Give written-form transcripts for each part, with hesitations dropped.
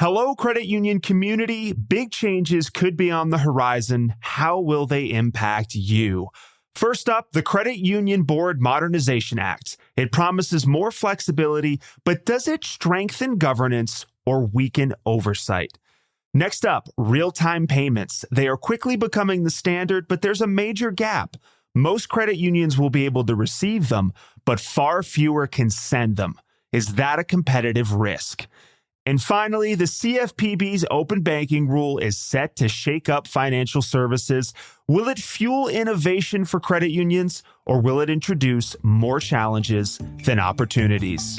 Hello, credit union community. Big changes could be on the horizon. How will they impact you? First up, the Credit Union Board Modernization Act. It promises more flexibility, but does it strengthen governance or weaken oversight? Next up, real-time payments. They are quickly becoming the standard, but there's a major gap. Most credit unions will be able to receive them, but far fewer can send them. Is that a competitive risk? And finally, the CFPB's open banking rule is set to shake up financial services. Will it fuel innovation for credit unions, or will it introduce more challenges than opportunities?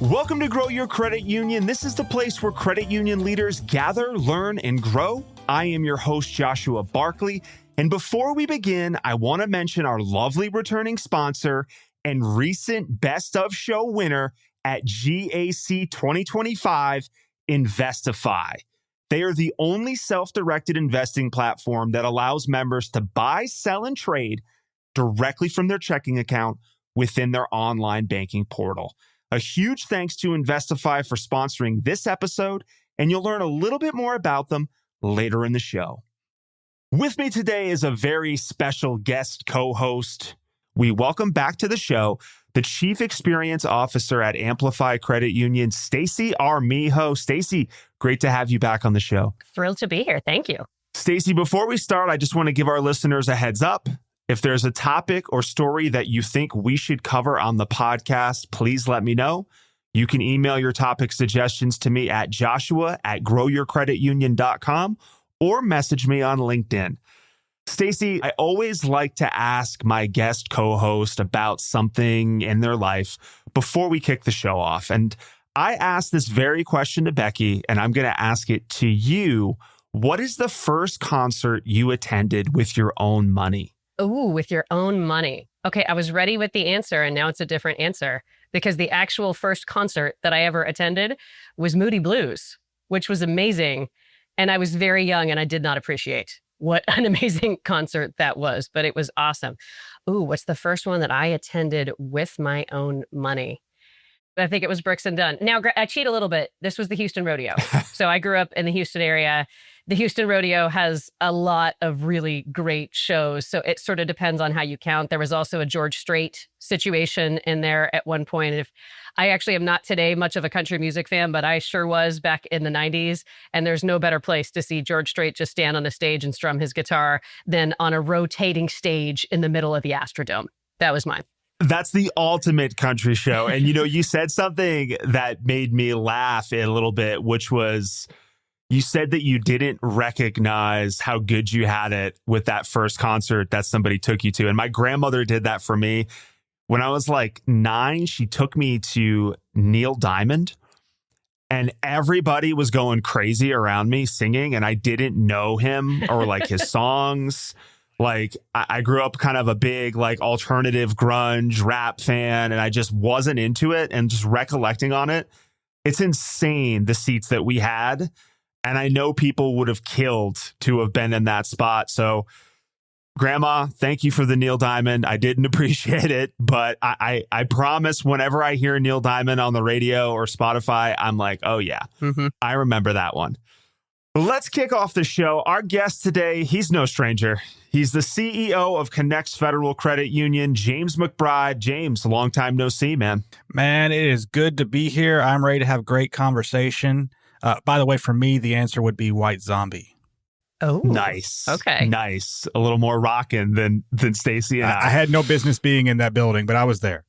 Welcome to Grow Your Credit Union. This is the place where credit union leaders gather, learn, and grow. I am your host, Joshua Barclay. And before we begin, I want to mention our lovely returning sponsor and recent Best of Show winner at GAC 2025, InvestiFi. They are the only self-directed investing platform that allows members to buy, sell, and trade directly from their checking account within their online banking portal. A huge thanks to InvestiFi for sponsoring this episode, and you'll learn a little bit more about them later in the show. With me today is a very special guest co-host. We welcome back to the show the Chief Experience Officer at Amplify Credit Union, Stacy Armijo. Stacy, great to have you back on the show. Thrilled to be here. Thank you. Stacy, before we start, I just want to give our listeners a heads up. If there's a topic or story that you think we should cover on the podcast, please let me know. You can email your topic suggestions to me at joshua@growyourcreditunion.com or message me on LinkedIn. Stacy, I always like to ask my guest co-host about something in their life before we kick the show off. And I asked this very question to Becky, and I'm going to ask it to you. What is the first concert you attended with your own money? Ooh, with your own money. Okay, I was ready with the answer, and now it's a different answer because the actual first concert that I ever attended was Moody Blues, which was amazing. And I was very young and I did not appreciate what an amazing concert that was, but it was awesome. Ooh, what's the first one that I attended with my own money? I think it was Brooks and Dunn. Now, I cheat a little bit. This was the Houston Rodeo. So I grew up in the Houston area. The Houston Rodeo has a lot of really great shows. So it sort of depends on how you count. There was also a George Strait situation in there at one point. If I actually am not today much of a country music fan, but I sure was back in the 90s. And there's no better place to see George Strait just stand on a stage and strum his guitar than on a rotating stage in the middle of the Astrodome. That was mine. That's the ultimate country show. And, you said something that made me laugh a little bit, which was you said that you didn't recognize how good you had it with that first concert that somebody took you to. And my grandmother did that for me. When I was like 9, she took me to Neil Diamond and everybody was going crazy around me singing and I didn't know him or like his songs. Like I grew up kind of a big like alternative grunge rap fan and I just wasn't into it. And just recollecting on it, it's insane the seats that we had. And I know people would have killed to have been in that spot. So Grandma, thank you for the Neil Diamond. I didn't appreciate it, but I promise whenever I hear Neil Diamond on the radio or Spotify, I'm like, oh yeah, I remember that one. Let's kick off the show. Our guest today, he's no stranger. He's the CEO of Connects Federal Credit Union, James McBride. James, long time no see, man. Man, it is good to be here. I'm ready to have great conversation. By the way, for me, the answer would be White Zombie. Oh, nice. Okay. Nice. A little more rockin' than Stacy and I. I had no business being in that building, but I was there.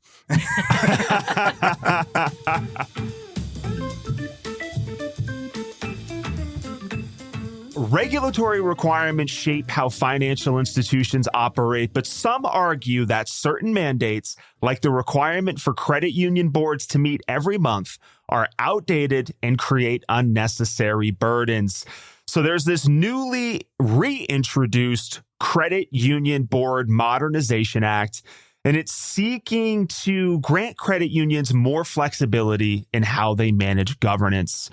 Regulatory requirements shape how financial institutions operate, but some argue that certain mandates, like the requirement for credit union boards to meet every month, are outdated and create unnecessary burdens. So there's this newly reintroduced Credit Union Board Modernization Act, and it's seeking to grant credit unions more flexibility in how they manage governance.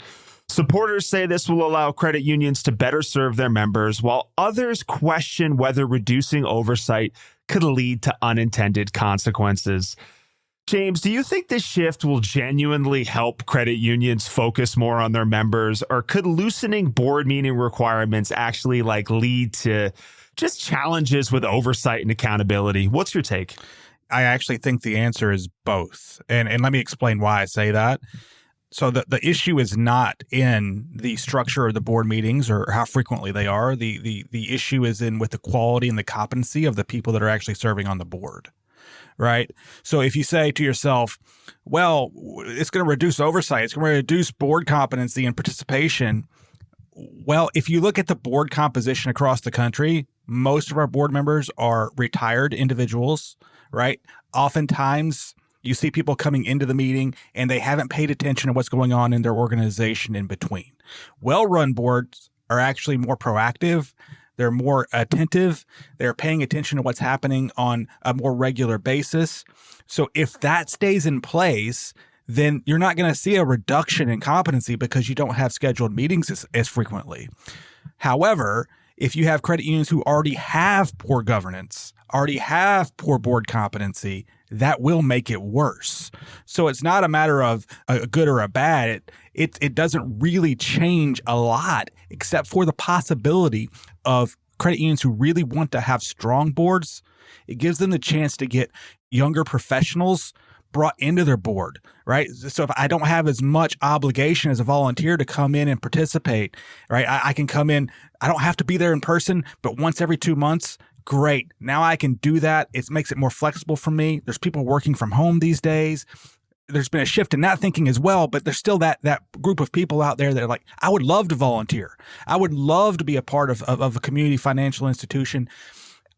Supporters say this will allow credit unions to better serve their members, while others question whether reducing oversight could lead to unintended consequences. James, do you think this shift will genuinely help credit unions focus more on their members, or could loosening board meeting requirements actually lead to just challenges with oversight and accountability? What's your take? I actually think the answer is both. And let me explain why I say that. So the issue is not in the structure of the board meetings or how frequently they are. The issue is in with the quality and the competency of the people that are actually serving on the board, right? So if you say to yourself, well, it's going to reduce oversight, it's going to reduce board competency and participation. Well, if you look at the board composition across the country, most of our board members are retired individuals, right? Oftentimes, you see people coming into the meeting and they haven't paid attention to what's going on in their organization in between. Well-run boards are actually more proactive. They're more attentive. They're paying attention to what's happening on a more regular basis. So if that stays in place, then you're not going to see a reduction in competency because you don't have scheduled meetings as frequently. However, if you have credit unions who already have poor governance, already have poor board competency, that will make it worse. So it's not a matter of a good or a bad. It doesn't really change a lot, except for the possibility of credit unions who really want to have strong boards. It gives them the chance to get younger professionals brought into their board, right? So if I don't have as much obligation as a volunteer to come in and participate, right? I can come in, I don't have to be there in person, but once every 2 months, great. Now I can do that. It makes it more flexible for me. There's people working from home these days. There's been a shift in that thinking as well, but there's still that group of people out there that are like, I would love to volunteer. I would love to be a part of a community financial institution.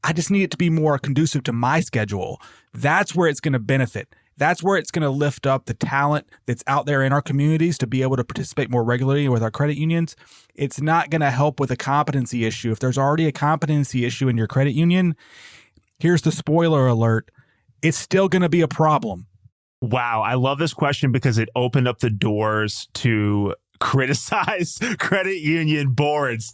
I just need it to be more conducive to my schedule. That's where it's going to benefit. That's where it's going to lift up the talent that's out there in our communities to be able to participate more regularly with our credit unions. It's not going to help with a competency issue. If there's already a competency issue in your credit union, here's the spoiler alert, it's still going to be a problem. Wow. I love this question because it opened up the doors to criticize credit union boards.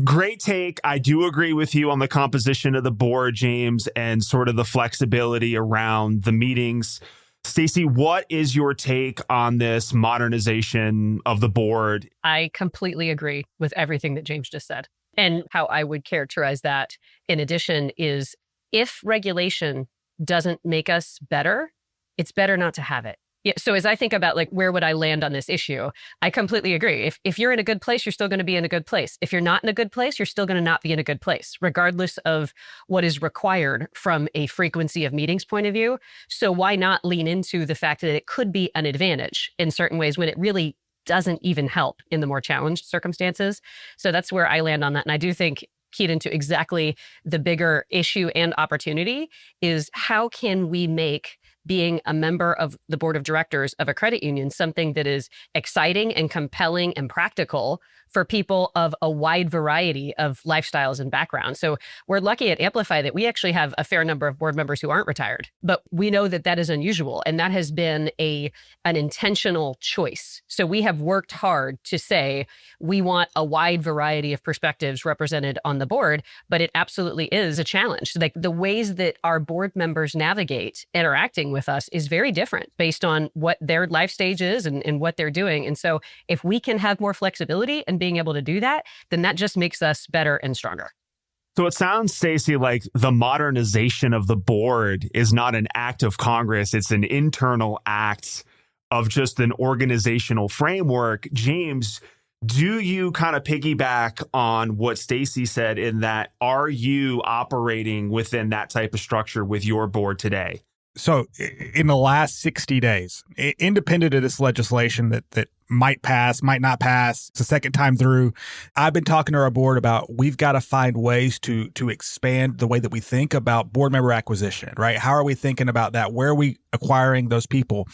Great take. I do agree with you on the composition of the board, James, and sort of the flexibility around the meetings. Stacy, what is your take on this modernization of the board? I completely agree with everything that James just said. And how I would characterize that, in addition, is if regulation doesn't make us better, it's better not to have it. Yeah. So as I think about where would I land on this issue, I completely agree. If you're in a good place, you're still going to be in a good place. If you're not in a good place, you're still going to not be in a good place, regardless of what is required from a frequency of meetings point of view. So why not lean into the fact that it could be an advantage in certain ways when it really doesn't even help in the more challenged circumstances? So that's where I land on that. And I do think keyed into exactly the bigger issue and opportunity is how can we make being a member of the board of directors of a credit union something that is exciting and compelling and practical for people of a wide variety of lifestyles and backgrounds. So we're lucky at Amplify that we actually have a fair number of board members who aren't retired, but we know that that is unusual. And that has been an intentional choice. So we have worked hard to say we want a wide variety of perspectives represented on the board, but it absolutely is a challenge. So the ways that our board members navigate interacting with us is very different based on what their life stage is and what they're doing. And so if we can have more flexibility and being able to do that, then that just makes us better and stronger. So it sounds, Stacy, like the modernization of the board is not an act of Congress. It's an internal act of just an organizational framework. James, do you kind of piggyback on what Stacy said in that, are you operating within that type of structure with your board today? So in the last 60 days, independent of this legislation that might pass, might not pass, it's the second time through, I've been talking to our board about we've got to find ways to expand the way that we think about board member acquisition, right? How are we thinking about that? Where are we acquiring those people?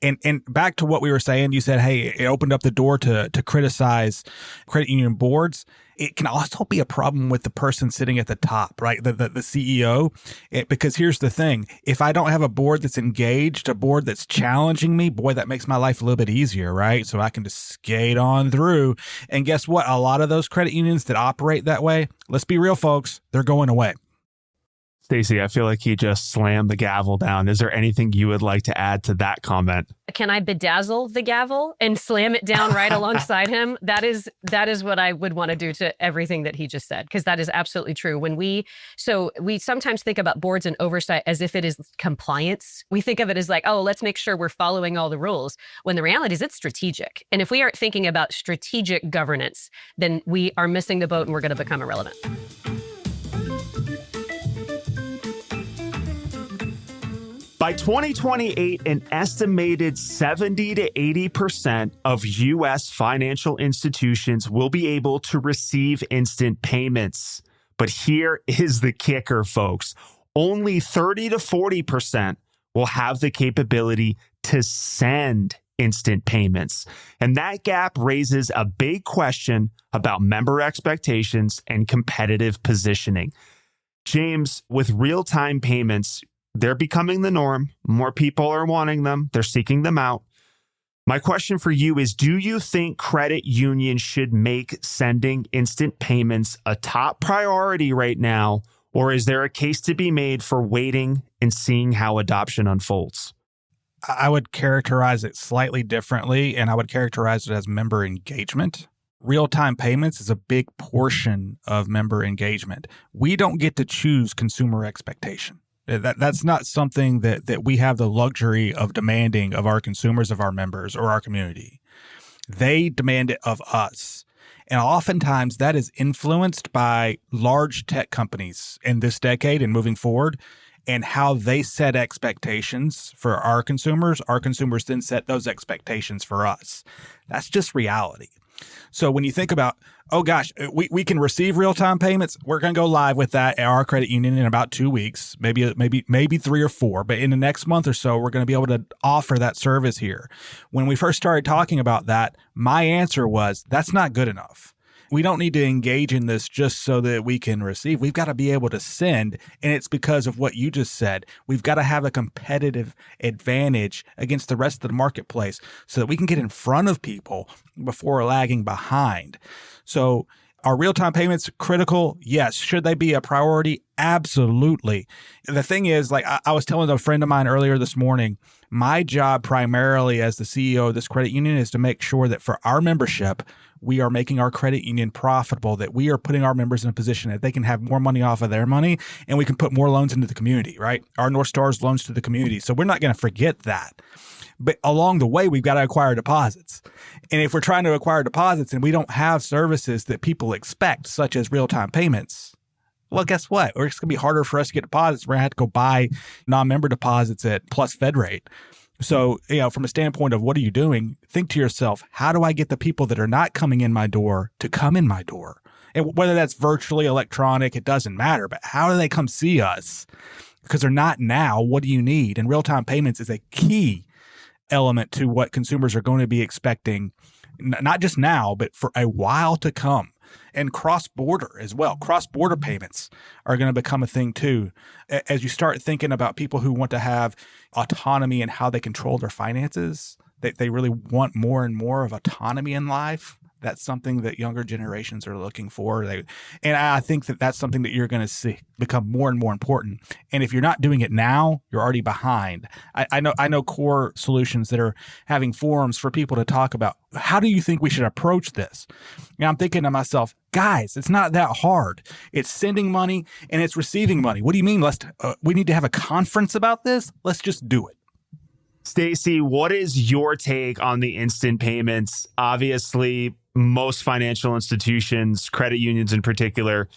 And back to what we were saying, you said, hey, it opened up the door to criticize credit union boards. It can also be a problem with the person sitting at the top, right? The CEO, because here's the thing. If I don't have a board that's engaged, a board that's challenging me, boy, that makes my life a little bit easier, right? So I can just skate on through. And guess what? A lot of those credit unions that operate that way, let's be real, folks, they're going away. Stacy, I feel like he just slammed the gavel down. Is there anything you would like to add to that comment? Can I bedazzle the gavel and slam it down right alongside him? That is what I would want to do to everything that he just said, because that is absolutely true. We sometimes think about boards and oversight as if it is compliance. We think of it as like, oh, let's make sure we're following all the rules, when the reality is it's strategic. And if we aren't thinking about strategic governance, then we are missing the boat and we're going to become irrelevant. By 2028, an estimated 70 to 80% of U.S. financial institutions will be able to receive instant payments. But here is the kicker, folks. Only 30 to 40% will have the capability to send instant payments. And that gap raises a big question about member expectations and competitive positioning. James, with real-time payments, they're becoming the norm. More people are wanting them. They're seeking them out. My question for you is, do you think credit unions should make sending instant payments a top priority right now, or is there a case to be made for waiting and seeing how adoption unfolds? I would characterize it slightly differently, and I would characterize it as member engagement. Real-time payments is a big portion of member engagement. We don't get to choose consumer expectation. That's not something that we have the luxury of demanding of our consumers, of our members, or our community. They demand it of us. And oftentimes that is influenced by large tech companies in this decade and moving forward, and how they set expectations for our consumers. Our consumers then set those expectations for us. That's just reality. So when you think about, oh gosh, we can receive real-time payments, we're going to go live with that at our credit union in about 2 weeks, maybe 3 or 4. But in the next month or so, we're going to be able to offer that service here. When we first started talking about that, my answer was, that's not good enough. We don't need to engage in this just so that we can receive. We've got to be able to send. And it's because of what you just said. We've got to have a competitive advantage against the rest of the marketplace so that we can get in front of people before lagging behind. So are real-time payments critical? Yes. Should they be a priority? Absolutely. The thing is, like I was telling a friend of mine earlier this morning, my job primarily as the CEO of this credit union is to make sure that for our membership, we are making our credit union profitable, that we are putting our members in a position that they can have more money off of their money and we can put more loans into the community, right? Our North Star is loans to the community. So we're not going to forget that. But along the way, we've got to acquire deposits. And if we're trying to acquire deposits and we don't have services that people expect, such as real-time payments, well, guess what? It's going to be harder for us to get deposits. We're going to have to go buy non-member deposits at plus Fed rate. So, from a standpoint of what are you doing, think to yourself, how do I get the people that are not coming in my door to come in my door? And whether that's virtually, electronic, it doesn't matter. But how do they come see us? Because they're not now. What do you need? And real-time payments is a key element to what consumers are going to be expecting, not just now, but for a while to come. And cross-border as well. Cross-border payments are going to become a thing too. As you start thinking about people who want to have autonomy in how they control their finances, they really want more and more of autonomy in life. That's something that younger generations are looking for. And I think that that's something that you're going to see become more and more important. And if you're not doing it now, you're already behind. I know core solutions that are having forums for people to talk about, how do you think we should approach this? And I'm thinking to myself, guys, it's not that hard. It's sending money and it's receiving money. What do you mean? We need to have a conference about this? Let's just do it. Stacy, what is your take on the instant payments? Obviously, most financial institutions, credit unions in particular,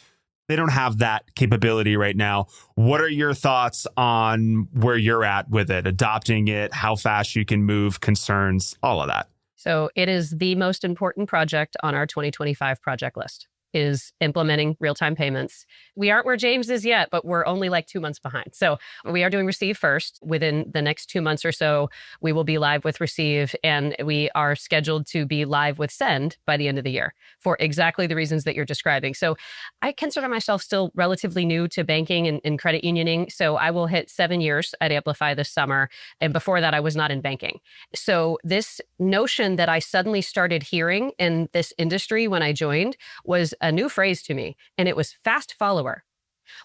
they don't have that capability right now. What are your thoughts on where you're at with it, adopting it, how fast you can move, concerns, all of that? So it is the most important project on our 2025 project list. is implementing real-time payments. We aren't where James is yet, but we're only like 2 months behind. So we are doing Receive first. Within the next 2 months or so, we will be live with Receive, and we are scheduled to be live with Send by the end of the year for exactly the reasons that you're describing. So I consider myself still relatively new to banking and credit unioning. So I will hit 7 years at Amplify this summer. And before that, I was not in banking. So this notion that I suddenly started hearing in this industry when I joined was a new phrase to me, and it was fast follower.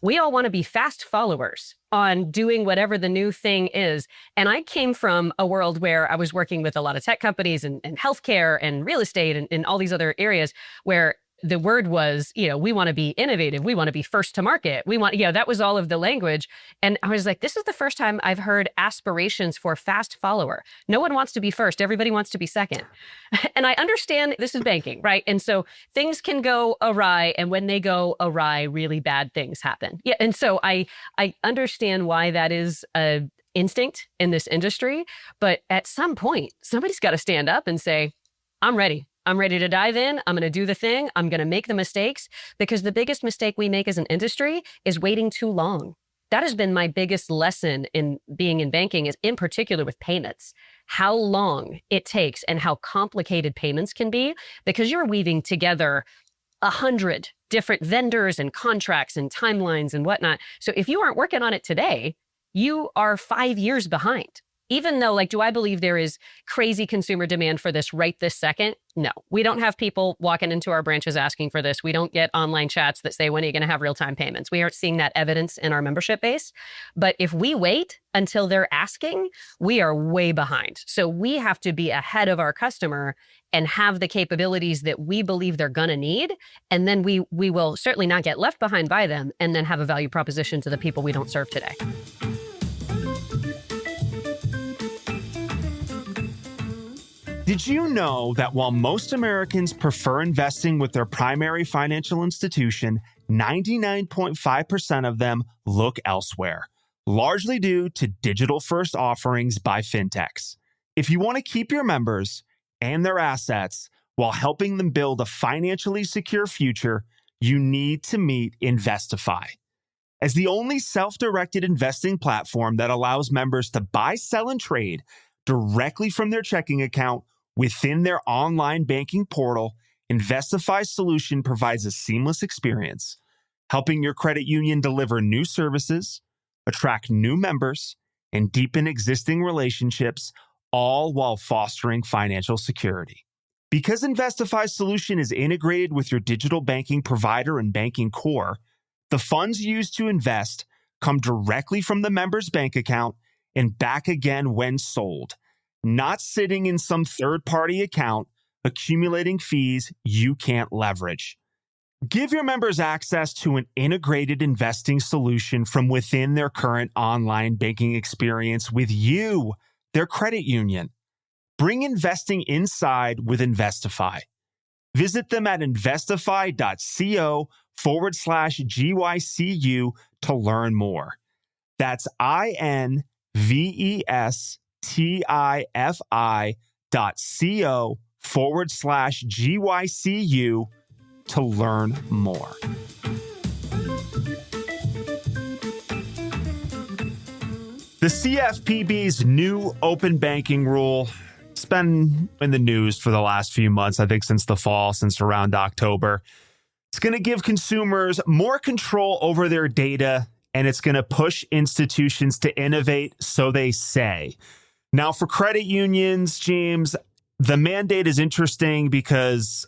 We all want to be fast followers on doing whatever the new thing is. And I came from a world where I was working with a lot of tech companies and healthcare and real estate and all these other areas where the word was, we want to be innovative. We want to be first to market. We want, that was all of the language. And I was like, this is the first time I've heard aspirations for fast follower. No one wants to be first. Everybody wants to be second. And I understand this is banking, right? And so things can go awry. And when they go awry, really bad things happen. Yeah. And so I understand why that is a instinct in this industry. But at some point, somebody's got to stand up and say, I'm ready. I'm ready to dive in. I'm going to do the thing. I'm going to make the mistakes, because the biggest mistake we make as an industry is waiting too long. That has been my biggest lesson in being in banking, is in particular with payments, how long it takes and how complicated payments can be, because you're weaving together 100 different vendors and contracts and timelines and whatnot. So if you aren't working on it today, you are 5 years behind. Even though, do I believe there is crazy consumer demand for this right this second? No, we don't have people walking into our branches asking for this. We don't get online chats that say, when are you going to have real-time payments? We aren't seeing that evidence in our membership base. But if we wait until they're asking, we are way behind. So we have to be ahead of our customer and have the capabilities that we believe they're going to need. And then we will certainly not get left behind by them, and then have a value proposition to the people we don't serve today. Did you know that while most Americans prefer investing with their primary financial institution, 99.5% of them look elsewhere, largely due to digital-first offerings by fintechs? If you want to keep your members and their assets while helping them build a financially secure future, you need to meet InvestiFi. As the only self-directed investing platform that allows members to buy, sell, and trade directly from their checking account within their online banking portal, InvestiFi's solution provides a seamless experience, helping your credit union deliver new services, attract new members, and deepen existing relationships, all while fostering financial security. Because InvestiFi's solution is integrated with your digital banking provider and banking core, the funds used to invest come directly from the member's bank account and back again when sold, not sitting in some third-party account, accumulating fees you can't leverage. Give your members access to an integrated investing solution from within their current online banking experience with you, their credit union. Bring investing inside with InvestiFi. Visit them at investify.co/GYCU to learn more. That's InvestiFi.co/GYCU to learn more. The CFPB's new open banking rule, it's been in the news for the last few months, I think since the fall, since around October. It's going to give consumers more control over their data, and it's going to push institutions to innovate, so they say. Now, for credit unions, James, the mandate is interesting because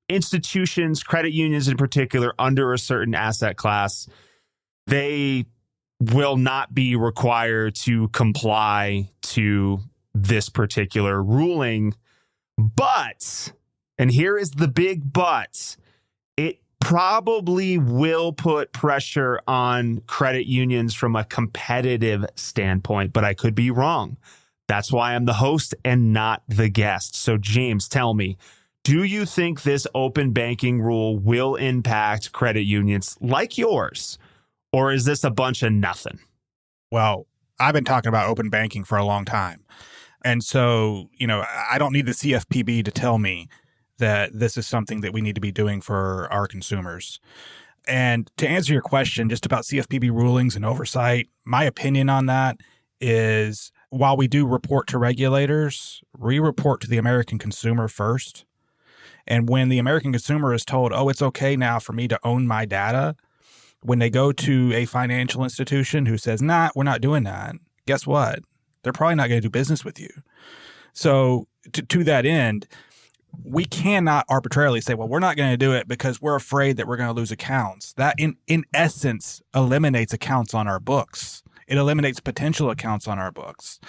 institutions, credit unions in particular, under a certain asset class, they will not be required to comply to this particular ruling. But, and here is the big but, it probably will put pressure on credit unions from a competitive standpoint, but I could be wrong. That's why I'm the host and not the guest. So James, tell me, do you think this open banking rule will impact credit unions like yours? Or is this a bunch of nothing? Well, I've been talking about open banking for a long time. And so, I don't need the CFPB to tell me that this is something that we need to be doing for our consumers. And to answer your question just about CFPB rulings and oversight, my opinion on that is while we do report to regulators, we report to the American consumer first. And when the American consumer is told, oh, it's okay now for me to own my data, when they go to a financial institution who says, nah, we're not doing that, guess what? They're probably not going to do business with you. So to that end, we cannot arbitrarily say, well, we're not going to do it because we're afraid that we're going to lose accounts. That in essence eliminates accounts on our books. It eliminates potential accounts on our books.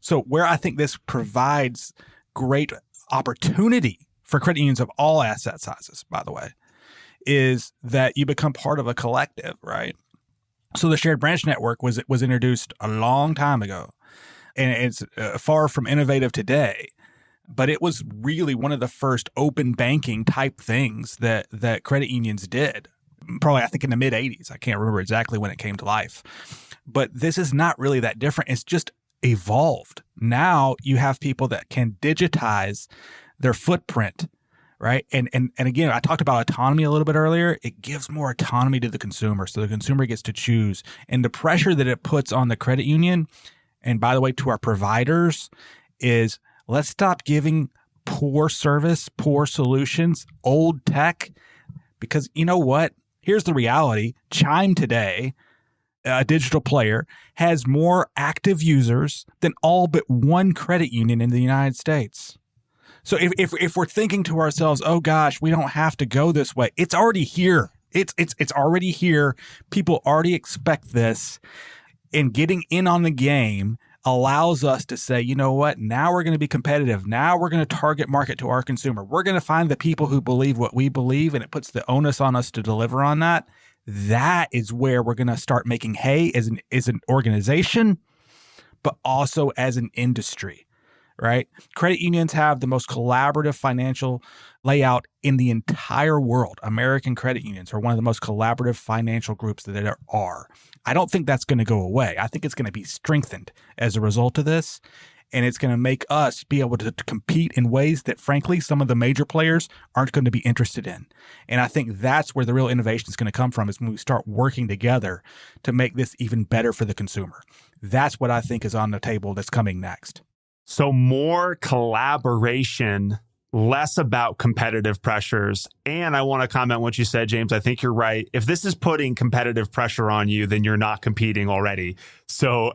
So where I think this provides great opportunity for credit unions of all asset sizes, by the way, is that you become part of a collective, right? So the shared branch network was introduced a long time ago, and it's far from innovative today. But it was really one of the first open banking type things that credit unions did. Probably, I think, in the mid 80s. I can't remember exactly when it came to life. But this is not really that different. It's just evolved. Now you have people that can digitize their footprint, right? And again, I talked about autonomy a little bit earlier. It gives more autonomy to the consumer. So the consumer gets to choose. And the pressure that it puts on the credit union, and by the way, to our providers, is let's stop giving poor service, poor solutions, old tech, because you know what? Here's the reality. Chime today, a digital player, has more active users than all but one credit union in the United States. So if we're thinking to ourselves, oh gosh, we don't have to go this way, it's already here. It's already here. People already expect this. And getting in on the game allows us to say, you know what, now we're going to be competitive. Now we're going to target market to our consumer. We're going to find the people who believe what we believe, and it puts the onus on us to deliver on that. That is where we're going to start making hay as an organization, but also as an industry, right? Credit unions have the most collaborative financial layout in the entire world. American credit unions are one of the most collaborative financial groups that there are. I don't think that's going to go away. I think it's going to be strengthened as a result of this. And it's going to make us be able to compete in ways that, frankly, some of the major players aren't going to be interested in. And I think that's where the real innovation is going to come from, is when we start working together to make this even better for the consumer. That's what I think is on the table that's coming next. So more collaboration, less about competitive pressures. And I want to comment on what you said, James. I think you're right. If this is putting competitive pressure on you, then you're not competing already. So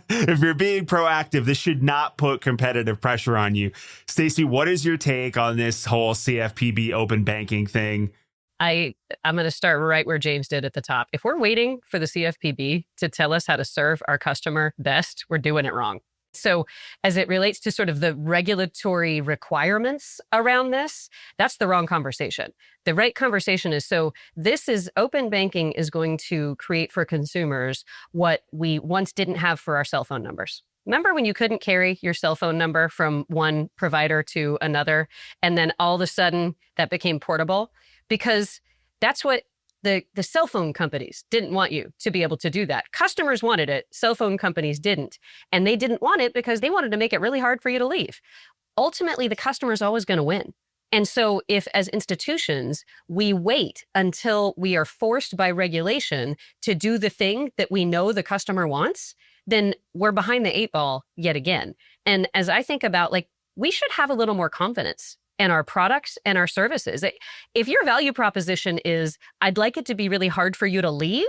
if you're being proactive, this should not put competitive pressure on you. Stacy, what is your take on this whole CFPB open banking thing? I'm going to start right where James did at the top. If we're waiting for the CFPB to tell us how to serve our customer best, we're doing it wrong. So as it relates to sort of the regulatory requirements around this, that's the wrong conversation. The right conversation is, so this is open banking is going to create for consumers what we once didn't have for our cell phone numbers. Remember when you couldn't carry your cell phone number from one provider to another, and then all of a sudden that became portable? Because that's what the cell phone companies didn't want you to be able to do that. Customers wanted it. Cell phone companies didn't. And they didn't want it because they wanted to make it really hard for you to leave. Ultimately, the customer is always going to win. And so if as institutions, we wait until we are forced by regulation to do the thing that we know the customer wants, then we're behind the eight ball yet again. And as I think about, like, we should have a little more confidence and our products and our services. If your value proposition is, I'd like it to be really hard for you to leave,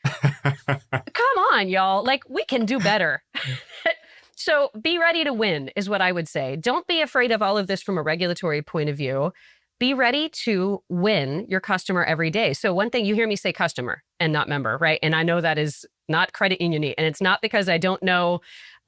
come on, y'all. Like, we can do better. So be ready to win is what I would say. Don't be afraid of all of this from a regulatory point of view. Be ready to win your customer every day. So one thing, you hear me say customer and not member, right? And I know that is not credit union-y. And it's not because I don't know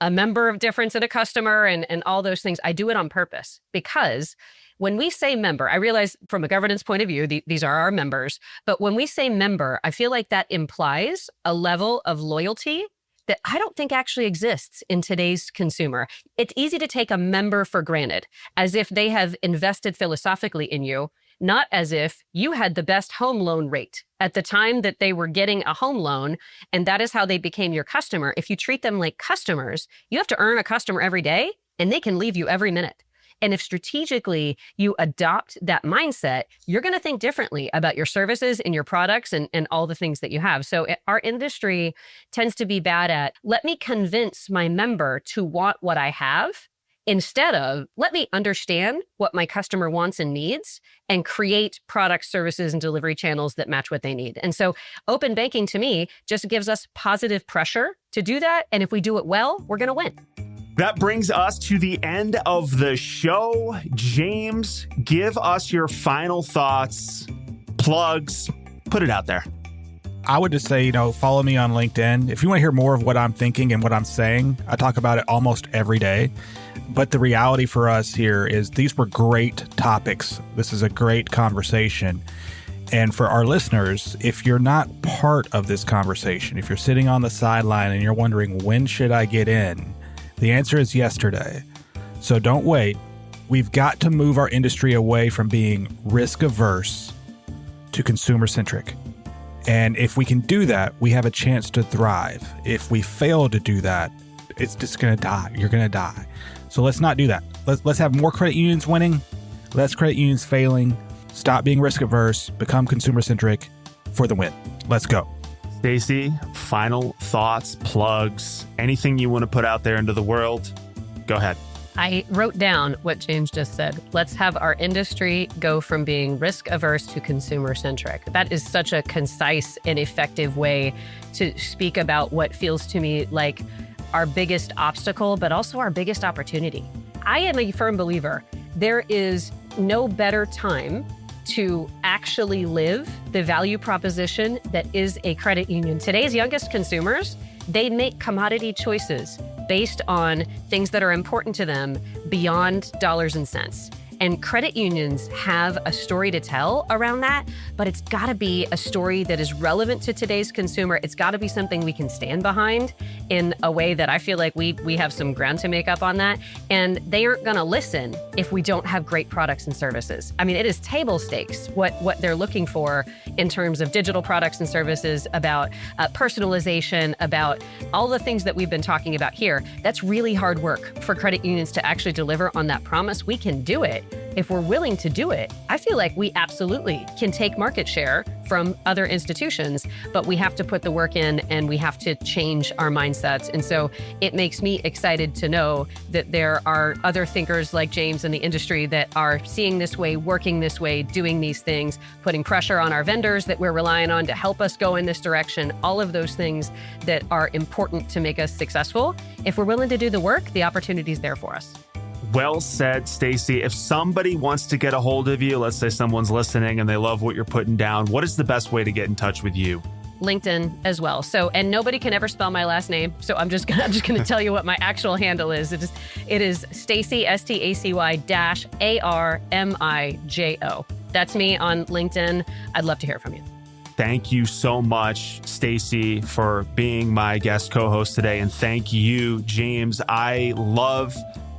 a member of difference in a customer and all those things. I do it on purpose, because when we say member, I realize from a governance point of view, these are our members. But when we say member, I feel like that implies a level of loyalty that I don't think actually exists in today's consumer. It's easy to take a member for granted, as if they have invested philosophically in you, not as if you had the best home loan rate at the time that they were getting a home loan, and that is how they became your customer. If you treat them like customers, you have to earn a customer every day, and they can leave you every minute. And if strategically you adopt that mindset, you're going to think differently about your services and your products and all the things that you have. So our industry tends to be bad at, let me convince my member to want what I have, instead of, let me understand what my customer wants and needs and create products, services, and delivery channels that match what they need. And so open banking to me just gives us positive pressure to do that. And if we do it well, we're going to win. That brings us to the end of the show. James, give us your final thoughts, plugs, put it out there. I would just say, follow me on LinkedIn. If you want to hear more of what I'm thinking and what I'm saying, I talk about it almost every day. But the reality for us here is these were great topics. This is a great conversation. And for our listeners, if you're not part of this conversation, if you're sitting on the sideline and you're wondering, when should I get in? The answer is yesterday. So don't wait. We've got to move our industry away from being risk-averse to consumer-centric. And if we can do that, we have a chance to thrive. If we fail to do that, it's just going to die. You're going to die. So let's not do that. Let's have more credit unions winning, less credit unions failing. Stop being risk-averse, become consumer-centric for the win. Let's go. Stacy, final thoughts, plugs, anything you want to put out there into the world? Go ahead. I wrote down what James just said. Let's have our industry go from being risk-averse to consumer-centric. That is such a concise and effective way to speak about what feels to me like our biggest obstacle, but also our biggest opportunity. I am a firm believer there is no better time to actually live the value proposition that is a credit union. Today's youngest consumers, they make commodity choices based on things that are important to them beyond dollars and cents. And credit unions have a story to tell around that, but it's got to be a story that is relevant to today's consumer. It's got to be something we can stand behind in a way that I feel like we have some ground to make up on that. And they aren't going to listen if we don't have great products and services. I mean, it is table stakes what they're looking for in terms of digital products and services, about personalization, about all the things that we've been talking about here. That's really hard work for credit unions to actually deliver on that promise. We can do it. If we're willing to do it, I feel like we absolutely can take market share from other institutions, but we have to put the work in and we have to change our mindsets. And so it makes me excited to know that there are other thinkers like James in the industry that are seeing this way, working this way, doing these things, putting pressure on our vendors that we're relying on to help us go in this direction, all of those things that are important to make us successful. If we're willing to do the work, the opportunity is there for us. Well said, Stacy. If somebody wants to get a hold of you, let's say someone's listening and they love what you're putting down, what is the best way to get in touch with you? LinkedIn as well. So, and nobody can ever spell my last name. So I'm just gonna tell you what my actual handle is. It is Stacy, STACY-ARMIJO. That's me on LinkedIn. I'd love to hear from you. Thank you so much, Stacy, for being my guest co-host today. And thank you, James. I love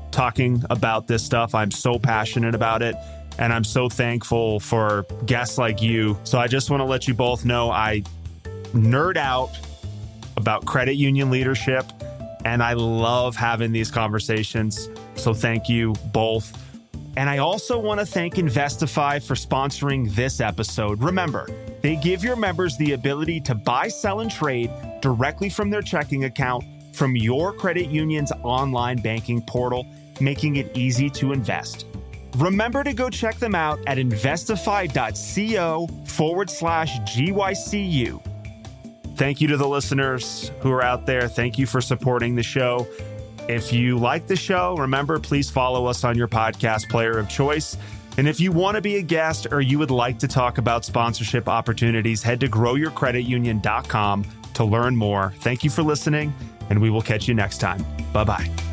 talking about this stuff. I'm so passionate about it, and I'm so thankful for guests like you. So I just want to let you both know I nerd out about credit union leadership, and I love having these conversations. So thank you both. And I also want to thank InvestiFi for sponsoring this episode. Remember, they give your members the ability to buy, sell, and trade directly from their checking account from your credit union's online banking portal, making it easy to invest. Remember to go check them out at investify.co/GYCU. Thank you to the listeners who are out there. Thank you for supporting the show. If you like the show, remember, please follow us on your podcast player of choice. And if you want to be a guest or you would like to talk about sponsorship opportunities, head to growyourcreditunion.com to learn more. Thank you for listening, and we will catch you next time. Bye-bye.